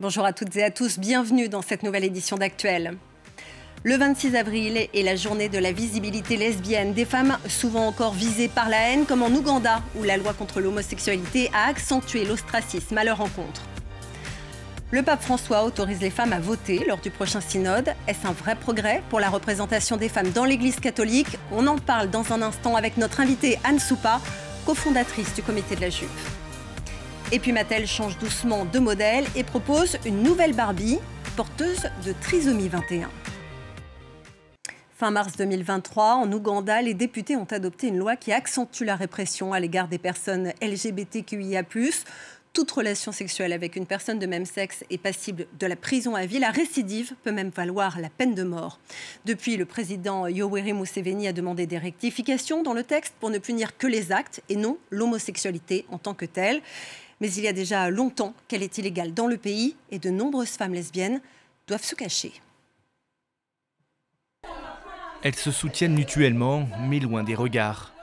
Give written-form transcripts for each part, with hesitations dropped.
Bonjour à toutes et à tous, bienvenue dans cette nouvelle édition d'Actuel. Le 26 avril est la journée de la visibilité lesbienne. Des femmes souvent encore visées par la haine, comme en Ouganda, où la loi contre l'homosexualité a accentué l'ostracisme à leur encontre. Le pape François autorise les femmes à voter lors du prochain synode. Est-ce un vrai progrès pour la représentation des femmes dans l'Église catholique? On en parle dans un instant avec notre invitée Anne Soupa, cofondatrice du comité de la jupe. Et puis Mattel change doucement de modèle et propose une nouvelle Barbie, porteuse de trisomie 21. Fin mars 2023, en Ouganda, les députés ont adopté une loi qui accentue la répression à l'égard des personnes LGBTQIA+. Toute relation sexuelle avec une personne de même sexe est passible de la prison à vie. La récidive peut même valoir la peine de mort. Depuis, le président Yoweri Museveni a demandé des rectifications dans le texte pour ne punir que les actes et non l'homosexualité en tant que telle. Mais il y a déjà longtemps qu'elle est illégale dans le pays et de nombreuses femmes lesbiennes doivent se cacher. Elles se soutiennent mutuellement, mais loin des regards.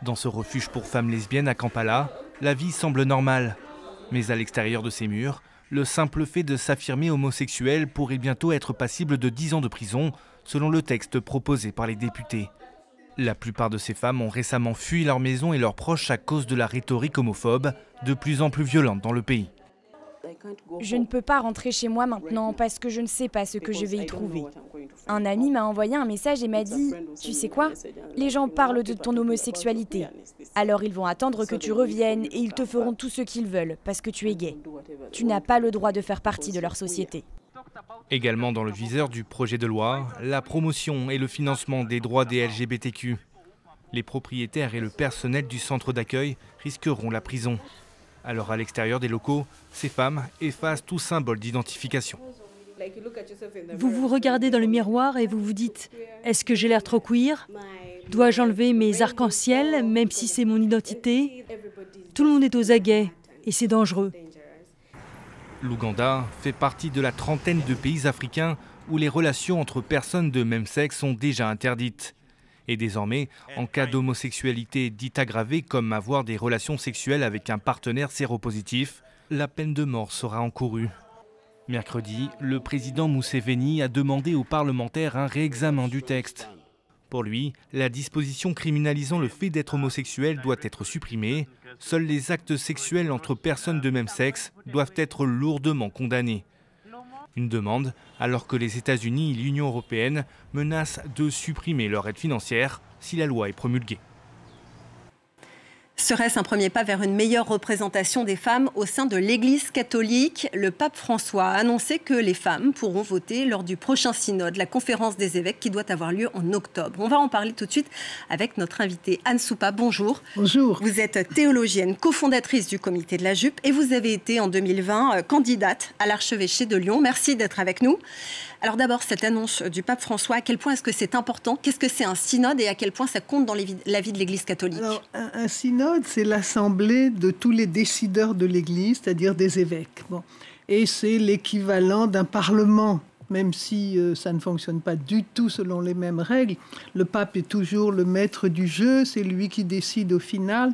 Dans ce refuge pour femmes lesbiennes à Kampala, la vie semble normale. Mais à l'extérieur de ces murs, le simple fait de s'affirmer homosexuel pourrait bientôt être passible de 10 ans de prison, selon le texte proposé par les députés. La plupart de ces femmes ont récemment fui leur maison et leurs proches à cause de la rhétorique homophobe, de plus en plus violente dans le pays. Je ne peux pas rentrer chez moi maintenant parce que je ne sais pas ce que je vais y trouver. Un ami m'a envoyé un message et m'a dit « Tu sais quoi? Les gens parlent de ton homosexualité. Alors ils vont attendre que tu reviennes et ils te feront tout ce qu'ils veulent parce que tu es gay. Tu n'as pas le droit de faire partie de leur société. » Également dans le viseur du projet de loi, la promotion et le financement des droits des LGBTQ. Les propriétaires et le personnel du centre d'accueil risqueront la prison. Alors à l'extérieur des locaux, ces femmes effacent tout symbole d'identification. Vous vous regardez dans le miroir et vous vous dites « Est-ce que j'ai l'air trop queer? Dois-je enlever mes arcs-en-ciel, même si c'est mon identité ?» Tout le monde est aux aguets et c'est dangereux. L'Ouganda fait partie de la trentaine de pays africains où les relations entre personnes de même sexe sont déjà interdites. Et désormais, en cas d'homosexualité dite aggravée, comme avoir des relations sexuelles avec un partenaire séropositif, la peine de mort sera encourue. Mercredi, le président Museveni a demandé aux parlementaires un réexamen du texte. Pour lui, la disposition criminalisant le fait d'être homosexuel doit être supprimée. Seuls les actes sexuels entre personnes de même sexe doivent être lourdement condamnés. Une demande alors que les États-Unis et l'Union européenne menacent de supprimer leur aide financière si la loi est promulguée. Serait-ce un premier pas vers une meilleure représentation des femmes au sein de l'Église catholique? Le pape François a annoncé que les femmes pourront voter lors du prochain synode, la conférence des évêques qui doit avoir lieu en octobre. On va en parler tout de suite avec notre invitée Anne Soupa. Bonjour. Bonjour. Vous êtes théologienne, cofondatrice du comité de la jupe et vous avez été en 2020 candidate à l'archevêché de Lyon. Merci d'être avec nous. Alors d'abord, cette annonce du pape François, à quel point est-ce que c'est important? Qu'est-ce que c'est un synode et à quel point ça compte dans la vie de l'Église catholique? Alors, un synode, c'est l'assemblée de tous les décideurs de l'Église, c'est-à-dire des évêques. Bon. Et c'est l'équivalent d'un parlement, même si ça ne fonctionne pas du tout selon les mêmes règles. Le pape est toujours le maître du jeu, c'est lui qui décide au final.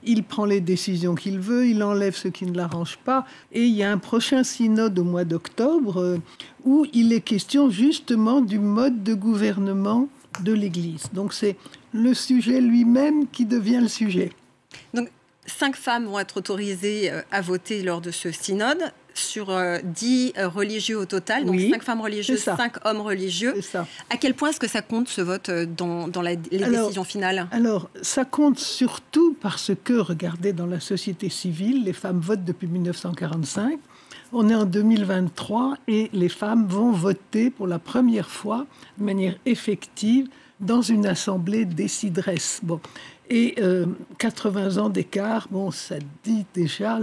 Il prend les décisions qu'il veut, il enlève ce qui ne l'arrange pas. Et il y a un prochain synode au mois d'octobre où il est question justement du mode de gouvernement de l'Église. Donc c'est le sujet lui-même qui devient le sujet. Donc 5 femmes vont être autorisées à voter lors de ce synode. Sur 10 religieux au total, donc oui, 5 femmes religieuses, 5 hommes religieux. À quel point est-ce que ça compte ce vote dans les décisions finales? Alors, ça compte surtout parce que, regardez, dans la société civile, les femmes votent depuis 1945. On est en 2023 et les femmes vont voter pour la première fois de manière effective dans une assemblée décideresse. Bon. Et 80 ans d'écart, bon, ça dit déjà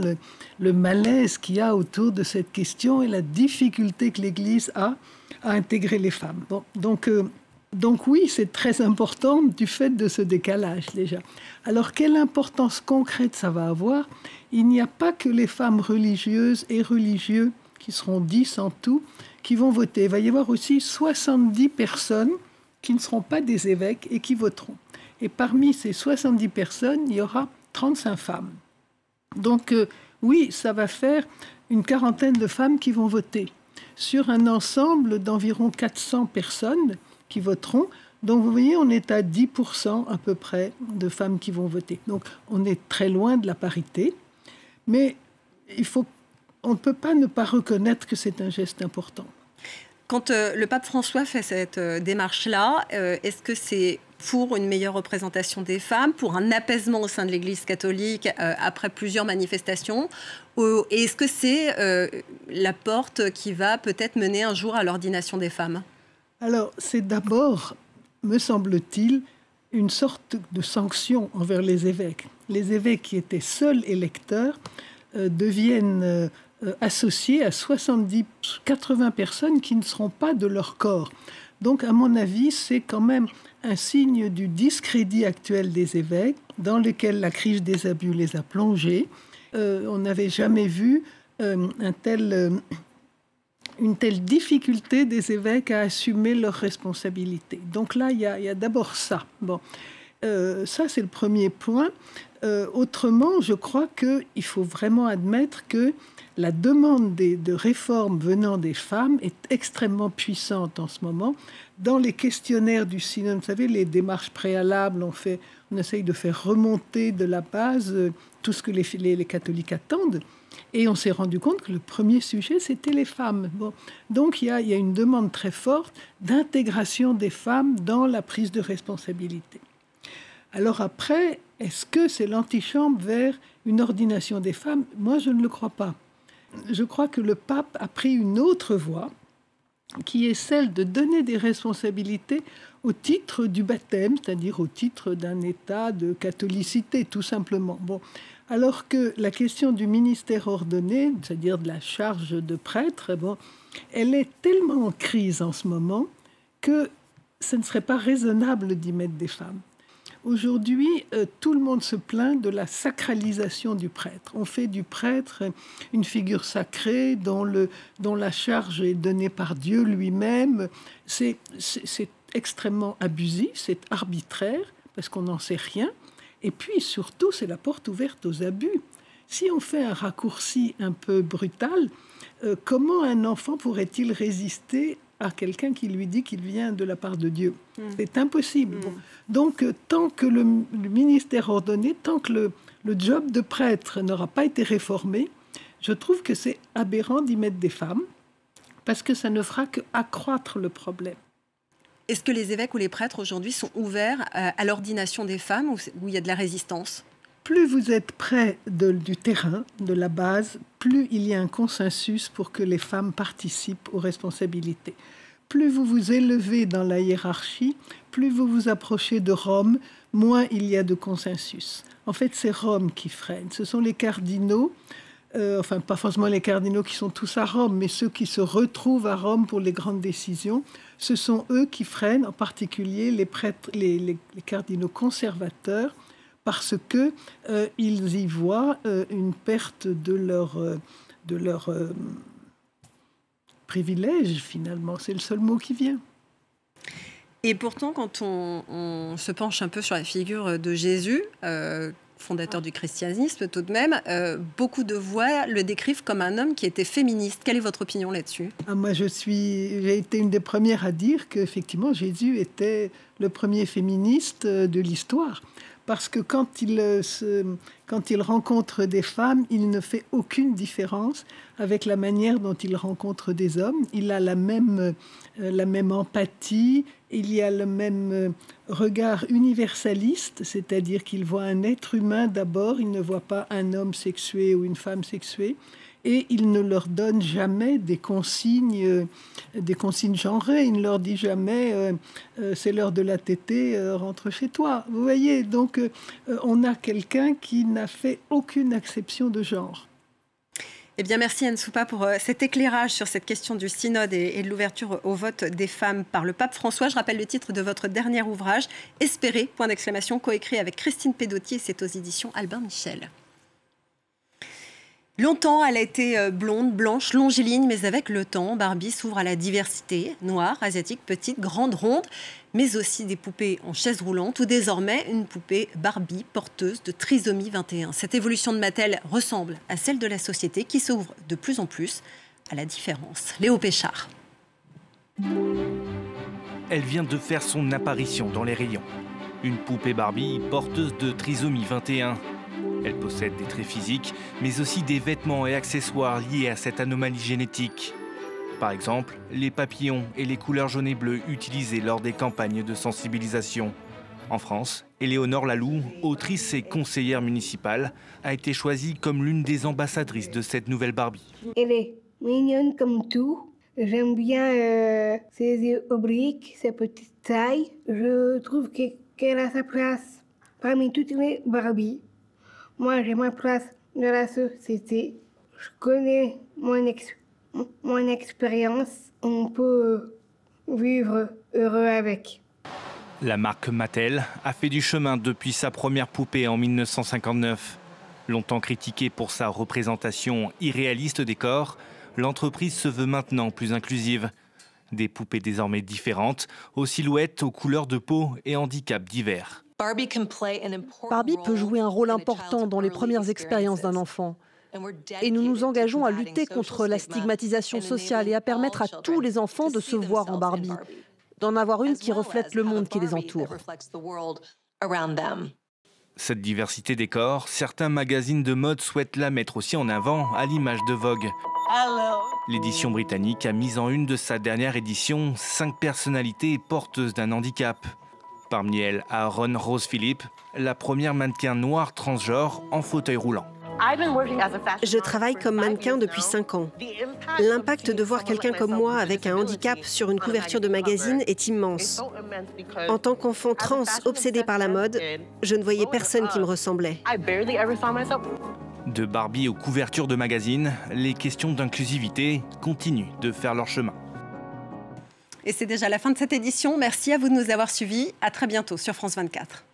le malaise qu'il y a autour de cette question et la difficulté que l'Église a à intégrer les femmes. Bon, donc oui, c'est très important du fait de ce décalage déjà. Alors, quelle importance concrète ça va avoir? Il n'y a pas que les femmes religieuses et religieux, qui seront 10 en tout, qui vont voter. Il va y avoir aussi 70 personnes qui ne seront pas des évêques et qui voteront. Et parmi ces 70 personnes, il y aura 35 femmes. Donc, oui, ça va faire une quarantaine de femmes qui vont voter sur un ensemble d'environ 400 personnes qui voteront. Donc, vous voyez, on est à 10% à peu près de femmes qui vont voter. Donc, on est très loin de la parité. Mais on ne peut pas ne pas reconnaître que c'est un geste important. Quand le pape François fait cette démarche-là, est-ce que c'est pour une meilleure représentation des femmes, pour un apaisement au sein de l'Église catholique après plusieurs manifestations, et est-ce que c'est la porte qui va peut-être mener un jour à l'ordination des femmes? Alors, c'est d'abord, me semble-t-il, une sorte de sanction envers les évêques. Les évêques qui étaient seuls électeurs deviennent associés à 70-80 personnes qui ne seront pas de leur corps. Donc, à mon avis, c'est quand même un signe du discrédit actuel des évêques, dans lequel la crise des abus les a plongés. On n'avait jamais vu une telle difficulté des évêques à assumer leurs responsabilités. Donc là, il y a d'abord ça. Bon, ça, c'est le premier point. Autrement, je crois qu'il faut vraiment admettre que la demande de réformes venant des femmes est extrêmement puissante en ce moment. Dans les questionnaires du synode, vous savez, les démarches préalables, on essaye de faire remonter de la base tout ce que les catholiques attendent. Et on s'est rendu compte que le premier sujet, c'était les femmes. Bon. Donc, il y a une demande très forte d'intégration des femmes dans la prise de responsabilité. Alors après, est-ce que c'est l'antichambre vers une ordination des femmes? Moi, je ne le crois pas. Je crois que le pape a pris une autre voie, qui est celle de donner des responsabilités au titre du baptême, c'est-à-dire au titre d'un état de catholicité, tout simplement. Bon. Alors que la question du ministère ordonné, c'est-à-dire de la charge de prêtre, bon, elle est tellement en crise en ce moment que ce ne serait pas raisonnable d'y mettre des femmes. Aujourd'hui, tout le monde se plaint de la sacralisation du prêtre. On fait du prêtre une figure sacrée dont la charge est donnée par Dieu lui-même. C'est extrêmement abusif, c'est arbitraire, parce qu'on n'en sait rien. Et puis, surtout, c'est la porte ouverte aux abus. Si on fait un raccourci un peu brutal, comment un enfant pourrait-il résister à quelqu'un qui lui dit qu'il vient de la part de Dieu? C'est impossible. Bon. Donc, tant que le ministère ordonné, tant que le job de prêtre n'aura pas été réformé, je trouve que c'est aberrant d'y mettre des femmes, parce que ça ne fera qu'accroître le problème. Est-ce que les évêques ou les prêtres aujourd'hui sont ouverts à l'ordination des femmes où il y a de la résistance? Plus vous êtes près du terrain, de la base, plus il y a un consensus pour que les femmes participent aux responsabilités. Plus vous vous élevez dans la hiérarchie, plus vous vous approchez de Rome, moins il y a de consensus. En fait, c'est Rome qui freine. Ce sont les cardinaux, enfin pas forcément les cardinaux qui sont tous à Rome, mais ceux qui se retrouvent à Rome pour les grandes décisions. Ce sont eux qui freinent, en particulier les prêtres, les cardinaux conservateurs, parce que ils y voient une perte de leur privilège, finalement. C'est le seul mot qui vient. Et pourtant, quand on se penche un peu sur la figure de Jésus, fondateur du christianisme tout de même, beaucoup de voix le décrivent comme un homme qui était féministe. Quelle est votre opinion là-dessus? Moi, j'ai été une des premières à dire qu'effectivement, Jésus était le premier féministe de l'histoire. Parce que quand il rencontre des femmes, il ne fait aucune différence avec la manière dont il rencontre des hommes. Il a la même empathie, il y a le même regard universaliste, c'est-à-dire qu'il voit un être humain d'abord, il ne voit pas un homme sexué ou une femme sexuée, et il ne leur donne jamais des consignes genrées. Il ne leur dit jamais c'est l'heure de la tétée, rentre chez toi. Vous voyez, donc on a quelqu'un qui n'a fait aucune acception de genre. Eh bien, merci Anne Soupa pour cet éclairage sur cette question du synode et de l'ouverture au vote des femmes par le pape François. Je rappelle le titre de votre dernier ouvrage, « Espérer », coécrit avec Christine Pedotti, et c'est aux éditions Albin Michel. Longtemps, elle a été blonde, blanche, longiligne, mais avec le temps, Barbie s'ouvre à la diversité, noire, asiatique, petite, grande, ronde, mais aussi des poupées en chaise roulante ou désormais une poupée Barbie porteuse de trisomie 21. Cette évolution de Mattel ressemble à celle de la société qui s'ouvre de plus en plus à la différence. Léo Péchard. Elle vient de faire son apparition dans les rayons. Une poupée Barbie porteuse de trisomie 21. Elle possède des traits physiques, mais aussi des vêtements et accessoires liés à cette anomalie génétique. Par exemple, les papillons et les couleurs jaune et bleu utilisées lors des campagnes de sensibilisation. En France, Éléonore Laloux, autrice et conseillère municipale, a été choisie comme l'une des ambassadrices de cette nouvelle Barbie. Elle est mignonne comme tout. J'aime bien ses yeux obliques, sa petite taille. Je trouve qu'elle a sa place parmi toutes les Barbies. Moi, j'ai ma place dans la société. Je connais mon expérience. On peut vivre heureux avec. La marque Mattel a fait du chemin depuis sa première poupée en 1959. Longtemps critiquée pour sa représentation irréaliste des corps, l'entreprise se veut maintenant plus inclusive. Des poupées désormais différentes, aux silhouettes, aux couleurs de peau et handicaps divers. Barbie peut jouer un rôle important dans les premières expériences d'un enfant. Et nous nous engageons à lutter contre la stigmatisation sociale et à permettre à tous les enfants de se voir en Barbie, d'en avoir une qui reflète le monde qui les entoure. Cette diversité des corps, certains magazines de mode souhaitent la mettre aussi en avant à l'image de Vogue. L'édition britannique a mis en une de sa dernière édition 5 personnalités porteuses d'un handicap. Parmi elles, Aaron Rose Phillip, la première mannequin noire transgenre en fauteuil roulant. Je travaille comme mannequin depuis 5 ans. L'impact de voir quelqu'un comme moi avec un handicap sur une couverture de magazine est immense. En tant qu'enfant trans obsédé par la mode, je ne voyais personne qui me ressemblait. De Barbie aux couvertures de magazines, les questions d'inclusivité continuent de faire leur chemin. Et c'est déjà la fin de cette édition. Merci à vous de nous avoir suivis. À très bientôt sur France 24.